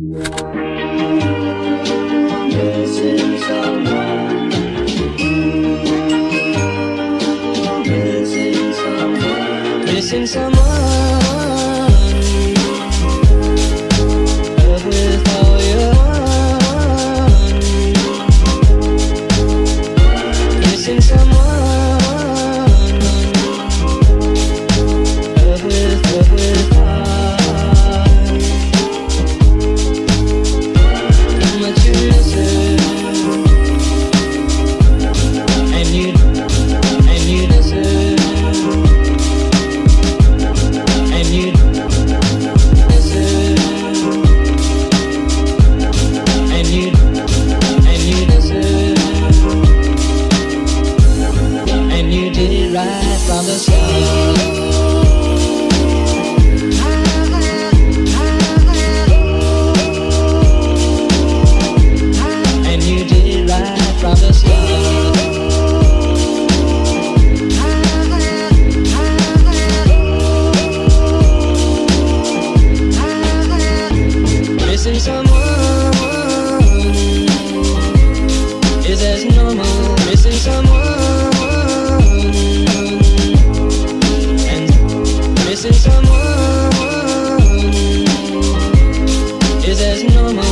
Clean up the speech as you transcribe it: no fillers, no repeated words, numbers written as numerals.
Missing someone. Missing someone. Missing someone. Love with all your heart. Missing someone. Love with heart. How much you miss it. And you miss it. And you miss it. And you miss it. And you did it right from the start. And you did it right from the start. Missing someone is as normal. Missing someone and missing someone is as normal.